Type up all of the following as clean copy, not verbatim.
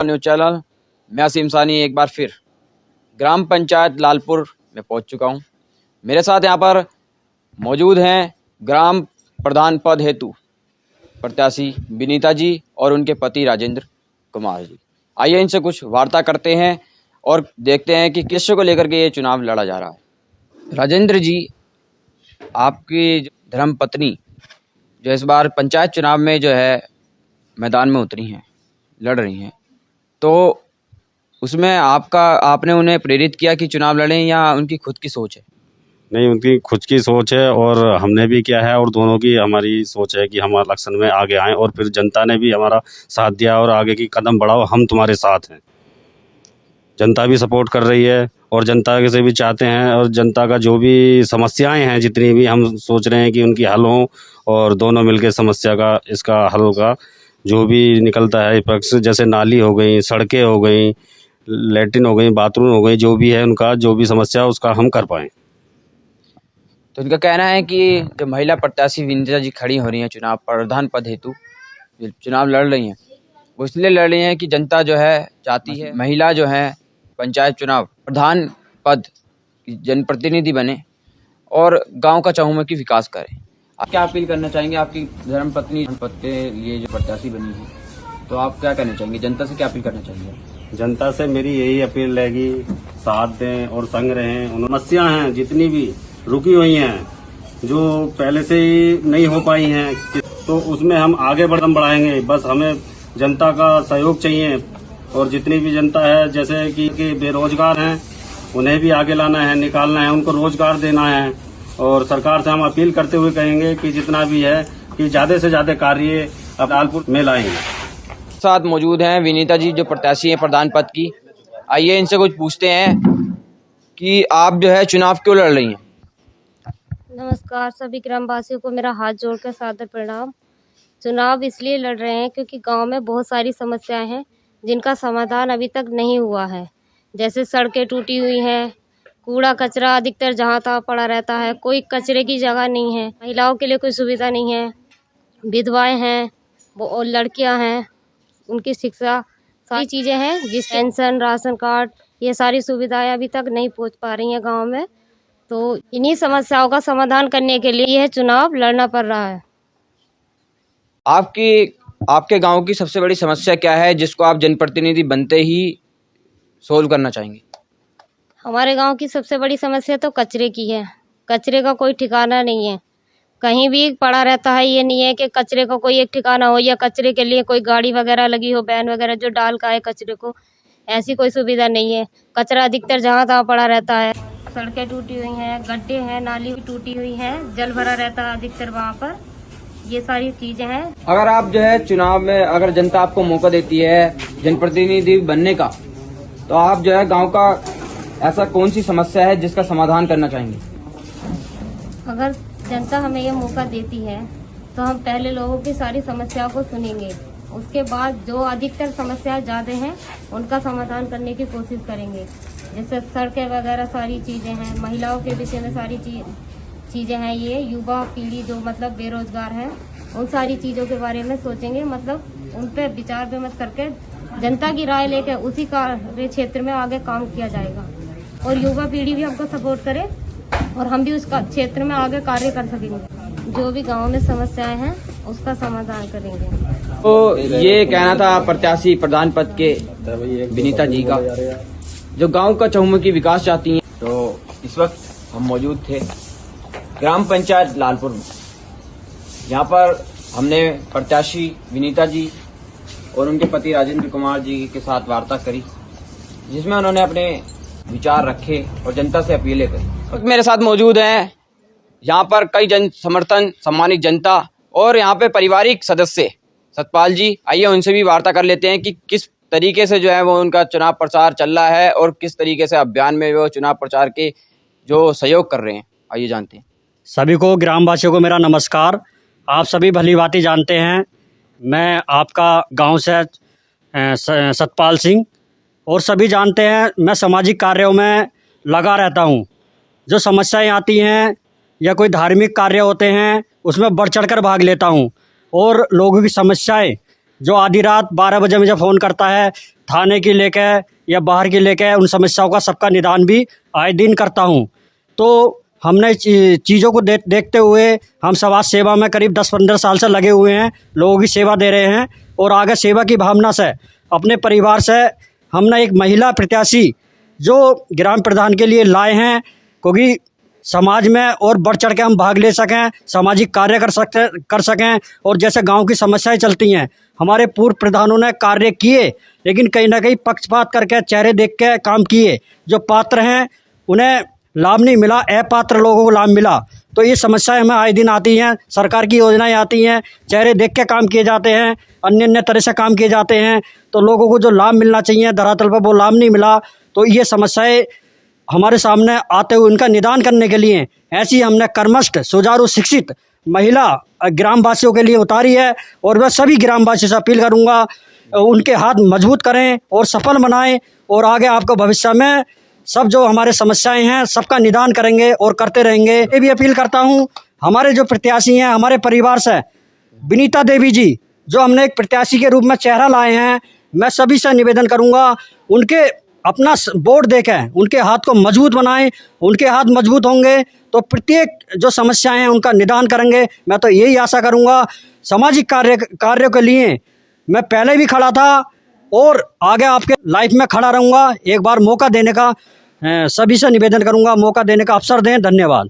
News channel. मैं असीम सानी एक बार फिर ग्राम पंचायत लालपुर में पहुंच चुका हूं। मेरे साथ यहां पर मौजूद हैं ग्राम प्रधान पद हेतु प्रत्याशी विनीता जी और उनके पति राजेंद्र कुमार जी। आइए इनसे कुछ वार्ता करते हैं और देखते हैं कि किस को लेकर के ये चुनाव लड़ा जा रहा है। राजेंद्र जी, आपकी धर्म पत्नी जो इस बार पंचायत चुनाव में जो है मैदान में उतरी हैं, लड़ रही हैं, तो उसमें आपने उन्हें प्रेरित किया कि चुनाव लड़ें या उनकी खुद की सोच है? नहीं, उनकी खुद की सोच है और हमने भी किया है और दोनों की हमारी सोच है कि हम इलेक्शन में आगे आएं और फिर जनता ने भी हमारा साथ दिया और आगे की कदम बढ़ाओ, हम तुम्हारे साथ हैं। जनता भी सपोर्ट कर रही है और जनता के से भी चाहते हैं और जनता का जो भी समस्याएं हैं जितनी भी, हम सोच रहे हैं कि उनकी हल हों और दोनों मिलकर समस्या का इसका हल का जो भी निकलता है पक्ष, जैसे नाली हो गई, सड़कें हो गई, लैट्रिन हो गई, बाथरूम हो गई, जो भी है उनका जो भी समस्या उसका हम कर पाएँ। तो इनका कहना है कि जो महिला प्रत्याशी विनीता जी खड़ी हो रही हैं चुनाव प्रधान पद हेतु, चुनाव लड़ रही हैं, वो इसलिए लड़ रही हैं कि जनता जो है चाहती है महिला जो है पंचायत चुनाव प्रधान पद की जनप्रतिनिधि बने और गांव का चहुमुखी विकास करे। आप क्या अपील करना चाहेंगे? आपकी धर्मपत्नी पद के लिए जो प्रत्याशी बनी है, तो आप क्या कहना चाहेंगे? जनता से क्या अपील करना चाहेंगे? जनता से मेरी यही अपील है कि साथ दें और संग रहें। समस्या हैं जितनी भी रुकी हुई हैं, जो पहले से ही नहीं हो पाई हैं, तो उसमें हम आगे बढ़ाएंगे। बस हमें जनता का सहयोग चाहिए और जितनी भी जनता है, जैसे कि बेरोजगार हैं, उन्हें भी आगे लाना है, निकालना है, उनको रोजगार देना है। और सरकार से हम अपील करते हुए कहेंगे कि जितना भी है कि ज्यादा से ज्यादा कार्य अब लालपुर में लाएंगे। साथ मौजूद हैं विनीता जी जो प्रत्याशी हैं प्रधान पद की। आइए इनसे कुछ पूछते हैं कि आप जो है चुनाव क्यों लड़ रही हैं? नमस्कार, सभी ग्रामवासियों को मेरा हाथ जोड़कर सादर प्रणाम। चुनाव इसलिए लड़ रहे हैं क्योंकि गांव में बहुत सारी समस्याएं हैं जिनका समाधान अभी तक नहीं हुआ है। जैसे सड़कें टूटी हुई हैं, कूड़ा कचरा अधिकतर जहां तहां पड़ा रहता है, कोई कचरे की जगह नहीं है, महिलाओं के लिए कोई सुविधा नहीं है, विधवाएं हैं और लड़कियां हैं, उनकी शिक्षा, सारी चीज़ें हैं जिस पेंशन, राशन कार्ड, ये सारी सुविधाएं अभी तक नहीं पहुंच पा रही हैं गाँव में। तो इन्हीं समस्याओं का समाधान करने के लिए यह चुनाव लड़ना पड़ रहा है। आपके गांव की सबसे बड़ी समस्या क्या है जिसको आप जनप्रतिनिधि बनते ही सोल्व करना चाहेंगे? हमारे गांव की सबसे बड़ी समस्या तो कचरे की है। कचरे का कोई ठिकाना नहीं है, कहीं भी पड़ा रहता है। ये नहीं है कि कचरे का कोई एक ठिकाना हो या कचरे के लिए कोई गाड़ी वगैरह लगी हो, वैन वगैरह जो डाल का है कचरे को, ऐसी कोई सुविधा नहीं है। कचरा अधिकतर जहाँ तहाँ पड़ा रहता है। सड़कें टूटी हुई हैं, गड्ढे हैं, नाली भी टूटी हुई है, जल भरा रहता है अधिकतर वहाँ पर। ये सारी चीजें हैं। अगर आप जो है चुनाव में, अगर जनता आपको मौका देती है जनप्रतिनिधि बनने का, तो आप जो है गांव का ऐसा कौन सी समस्या है जिसका समाधान करना चाहेंगे? अगर जनता हमें ये मौका देती है तो हम पहले लोगों की सारी समस्याओं को सुनेंगे, उसके बाद जो अधिकतर समस्याएं ज्यादा हैं उनका समाधान करने की कोशिश करेंगे। जैसे सड़कें वगैरह सारी चीजें हैं, महिलाओं के विषय में सारी चीजें हैं, ये युवा पीढ़ी जो मतलब बेरोजगार है, उन सारी चीजों के बारे में सोचेंगे, मतलब उन पे विचार विमर्श करके जनता की राय लेकर उसी कार्य क्षेत्र में आगे काम किया जाएगा और युवा पीढ़ी भी हमको सपोर्ट करे और हम भी उस क्षेत्र में आगे कार्य कर सकेंगे। जो भी गाँव में समस्याएं हैं उसका समाधान करेंगे। तो ये कहना था प्रत्याशी प्रधान पद के विनीता जी का, जो गांव का चहुमुखी विकास चाहती हैं। तो इस वक्त हम मौजूद थे ग्राम पंचायत लालपुर में। यहाँ पर हमने प्रत्याशी विनीता जी और उनके पति राजेंद्र कुमार जी के साथ वार्ता करी, जिसमें उन्होंने अपने विचार रखे और जनता से अपीलें करी। मेरे साथ मौजूद हैं यहाँ पर कई जन समर्थन सम्मानित जनता और यहाँ पे पारिवारिक सदस्य सतपाल जी। आइए उनसे भी वार्ता कर लेते हैं कि किस तरीके से जो है वो उनका चुनाव प्रचार चल रहा है और किस तरीके से अभियान में वो चुनाव प्रचार के जो सहयोग कर रहे हैं। आइए जानते हैं। सभी को, ग्रामवासियों को मेरा नमस्कार। आप सभी भली भांति जानते हैं मैं आपका गांव से सतपाल सिंह, और सभी जानते हैं मैं सामाजिक कार्यों में लगा रहता हूं। जो समस्याएं आती हैं या कोई धार्मिक कार्य होते हैं उसमें बढ़ चढ़कर भाग लेता हूं और लोगों की समस्याएं जो आधी रात 12 बजे मुझे फ़ोन करता है, थाने की लेकर या बाहर की लेकर उन समस्याओं का सबका निदान भी आए दिन करता हूँ। तो हमने चीज़ों को देखते हुए हम समाज सेवा में करीब 10-15 साल से लगे हुए हैं, लोगों की सेवा दे रहे हैं और आगे सेवा की भावना से अपने परिवार से हमने एक महिला प्रत्याशी जो ग्राम प्रधान के लिए लाए हैं, क्योंकि समाज में और बढ़ चढ़ के हम भाग ले सकें, सामाजिक कार्य कर सकें। और जैसे गांव की समस्याएं चलती हैं, हमारे पूर्व प्रधानों ने कार्य किए, लेकिन कहीं ना कहीं पक्षपात करके चेहरे देख के काम किए। जो पात्र हैं उन्हें लाभ नहीं मिला, अपात्र लोगों को लाभ मिला। तो ये समस्याएं हमें आए दिन आती हैं, सरकार की योजनाएं आती हैं, चेहरे देख के काम किए जाते हैं, अन्य अन्य तरह से काम किए जाते हैं, तो लोगों को जो लाभ मिलना चाहिए धरातल पर वो लाभ नहीं मिला। तो ये समस्याएं हमारे सामने आते हुए उनका निदान करने के लिए ऐसी हमने कर्मठ, सुचारू, शिक्षित महिला ग्रामवासियों के लिए उतारी है। और वह सभी ग्रामवासियों से अपील करूंगा, उनके हाथ मजबूत करें और सफल बनाएं, और आगे आपको भविष्य में सब जो हमारे समस्याएं हैं सबका निदान करेंगे और करते रहेंगे। ये भी अपील करता हूं, हमारे जो प्रत्याशी हैं हमारे परिवार से विनीता देवी जी, जो हमने एक प्रत्याशी के रूप में चेहरा लाए हैं, मैं सभी से निवेदन करूंगा उनके अपना वोट देकर उनके हाथ को मजबूत बनाएं। उनके हाथ मजबूत होंगे तो प्रत्येक जो समस्याएं हैं उनका निदान करेंगे। मैं तो यही आशा करूंगा। सामाजिक कार्यों के लिए मैं पहले भी खड़ा था और आगे आपके लाइफ में खड़ा रहूंगा। एक बार मौका देने का सभी से निवेदन करूंगा, मौका देने का अवसर दें। धन्यवाद।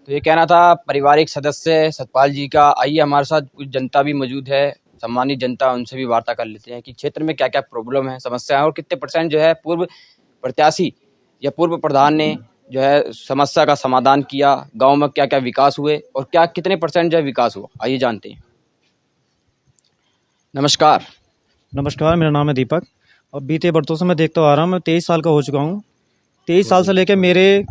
तो ये कहना था पारिवारिक सदस्य सतपाल जी का। आइए हमारे साथ कुछ जनता भी मौजूद है, सम्मानित जनता, उनसे भी वार्ता कर लेते हैं कि क्षेत्र में क्या क्या प्रॉब्लम है, समस्या है, और कितने % जो है पूर्व प्रत्याशी या पूर्व प्रधान ने जो है समस्या का समाधान किया, गांव में क्या क्या विकास हुए और क्या कितने % जो है विकास हुआ। आइए जानते हैं। नमस्कार। नमस्कार, मेरा नाम है दीपक और बीते बरसों से मैं देखता आ रहा हूँ। मैं 23 साल का हो चुका हूँ। 23 साल से लेकर मेरे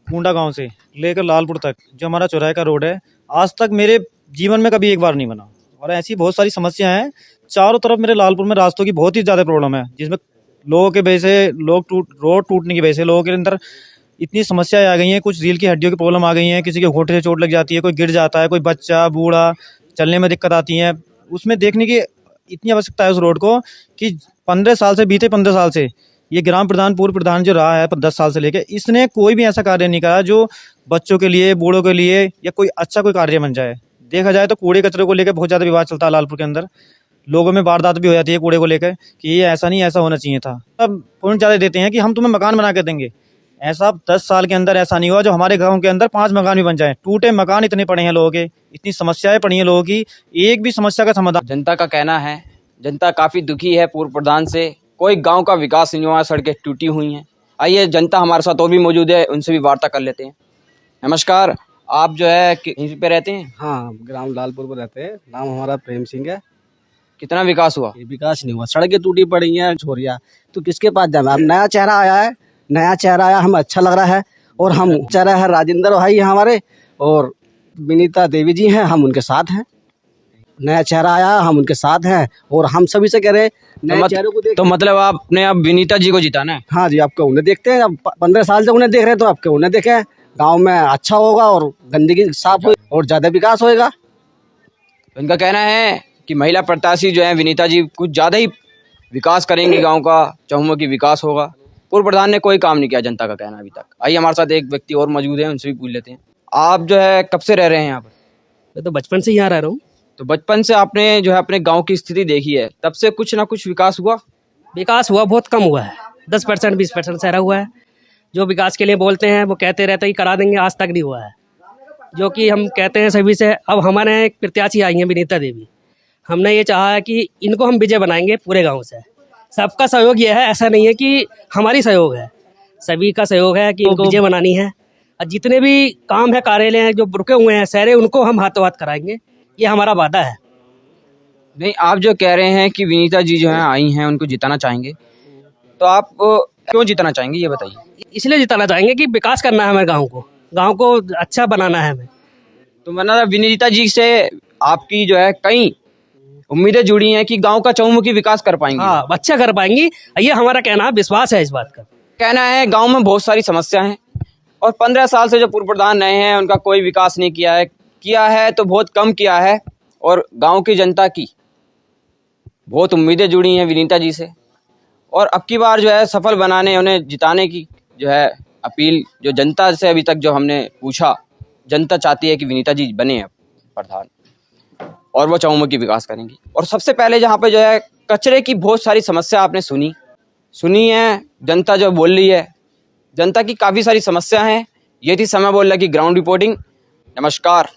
कुंडा गांव से लेकर लालपुर तक जो हमारा चौराहे का रोड है, आज तक मेरे जीवन में कभी एक बार नहीं बना। और ऐसी बहुत सारी समस्याएं हैं चारों तरफ। मेरे लालपुर में रास्तों की बहुत ही ज़्यादा प्रॉब्लम है, जिसमें लोगों के वजह से रोड टूटने की वजह से लोगों के अंदर इतनी समस्याएं आ गई हैं। कुछ रील की हड्डियों की प्रॉब्लम आ गई हैं, किसी के घोटे से चोट लग जाती है, कोई गिर जाता है, कोई बच्चा बूढ़ा, चलने में दिक्कत आती है। उसमें देखने की इतनी आवश्यकता है उस रोड को कि बीते 15 साल से ये ग्राम प्रधान, पूर्व प्रधान जो रहा है 10 साल से लेकर, इसने कोई भी ऐसा कार्य नहीं करा जो बच्चों के लिए, बूढ़ों के लिए या कोई अच्छा कोई कार्य बन जाए। देखा जाए तो कूड़े कचरे को लेकर बहुत ज़्यादा विवाद चलता है लालपुर के अंदर। लोगों में वारदात भी हो जाती है कूड़े को लेकर कि ये ऐसा नहीं, ऐसा होना चाहिए था। अब पॉइंट ज़्यादा देते हैं कि हम तुम्हें मकान बना के देंगे। ऐसा 10 साल के अंदर ऐसा नहीं हुआ जो हमारे गाँव के अंदर 5 मकान भी बन जाए। टूटे मकान इतने पड़े हैं लोगों के, इतनी समस्याएं पड़ी हैं लोगों की, एक भी समस्या का समाधान। जनता का कहना है, जनता काफ़ी दुखी है पूर्व प्रधान से, कोई गांव का विकास नहीं हुआ, सड़कें टूटी हुई हैं। आइए जनता हमारे साथ और भी मौजूद है, उनसे भी वार्ता कर लेते हैं। नमस्कार, आप जो है यहीं पे रहते हैं? हाँ, ग्राम लालपुर में रहते हैं। नाम हमारा प्रेम सिंह है। कितना विकास हुआ? ये विकास नहीं हुआ, सड़कें टूटी पड़ी हैं, छोरिया तो किसके पास जाना। अब नया चेहरा आया है, हमें अच्छा लग रहा है। और हम चेहरा है राजेंद्र भाई है हमारे, और विनीता देवी जी हैं, हम उनके साथ हैं। नया चेहरा आया, हम उनके साथ हैं और हम सभी से कह रहे हैं नए चेहरों को देख। तो मतलब आपने अब विनीता जी को जिताना है? हाँ जी, आपको उन्हें देखते हैं। अब 15 साल से उन्हें देख रहे हैं, तो आपके उन्हें देखें। गांव में अच्छा होगा और गंदगी साफ होगी और ज्यादा विकास होएगा। उनका कहना है कि महिला प्रत्याशी जो है विनीता जी कुछ ज़्यादा ही विकास करेंगी, गांव का चहुमुखी विकास होगा। पूर्व प्रधान ने कोई काम नहीं किया, जनता का कहना अभी तक। आइए हमारे साथ एक व्यक्ति और मौजूद है, उनसे भी पूछ लेते हैं। आप जो है कब से रह रहे हैं यहाँ पर? मैं तो बचपन से यहाँ रह रहा हूँ। तो बचपन से आपने जो है अपने गांव की स्थिति देखी है, तब से कुछ ना कुछ विकास हुआ? विकास हुआ, बहुत कम हुआ है। 10% 20% से रहा हुआ है। जो विकास के लिए बोलते हैं वो कहते रहते हैं कि करा देंगे, आज तक नहीं हुआ है। जो कि हम कहते हैं सभी से। अब हमारे एक प्रत्याशी आई हैं विनीता देवी, हमने ये चाहा है कि इनको हम विजय बनाएंगे पूरे गांव से। सबका सहयोग ये है, ऐसा नहीं है कि हमारी सहयोग है, सभी का सहयोग है कि इनको विजय बनानी है। और जितने भी काम है, कार्यालय हैं जो रुके हुए हैं शहरे, उनको हम हाथों हाथ कराएंगे, ये हमारा वादा है। नहीं, आप जो कह रहे हैं कि विनीता जी जो है आई हैं, उनको जिताना चाहेंगे, तो आप क्यों जिताना चाहेंगे ये बताइए? इसलिए जिताना चाहेंगे कि विकास करना है हमें, गाँव को अच्छा बनाना है हमें। तो मतलब विनीता जी से आपकी जो है कई उम्मीदें जुड़ी हैं कि गांव का चहुमुखी विकास कर पाएंगे। हाँ, अच्छा कर पाएंगी, ये हमारा कहना है, विश्वास है इस बात का। कहना है गांव में बहुत सारी समस्या हैं और 15 साल से जो पूर्व प्रधान रहे हैं उनका कोई विकास नहीं किया है तो बहुत कम किया है। और गांव की जनता की बहुत उम्मीदें जुड़ी हैं विनीता जी से। और अब की बार जो है सफल बनाने, उन्हें जिताने की जो है अपील जो जनता से अभी तक जो हमने पूछा, जनता चाहती है कि विनीता जी बने अब प्रधान और वो चहुमुखी विकास करेंगी। और सबसे पहले जहाँ पे जो है कचरे की बहुत सारी समस्या आपने सुनी है, जनता जो बोल रही है, जनता की काफ़ी सारी समस्या हैं। ये थी समय बोल रहा की ग्राउंड रिपोर्टिंग। नमस्कार।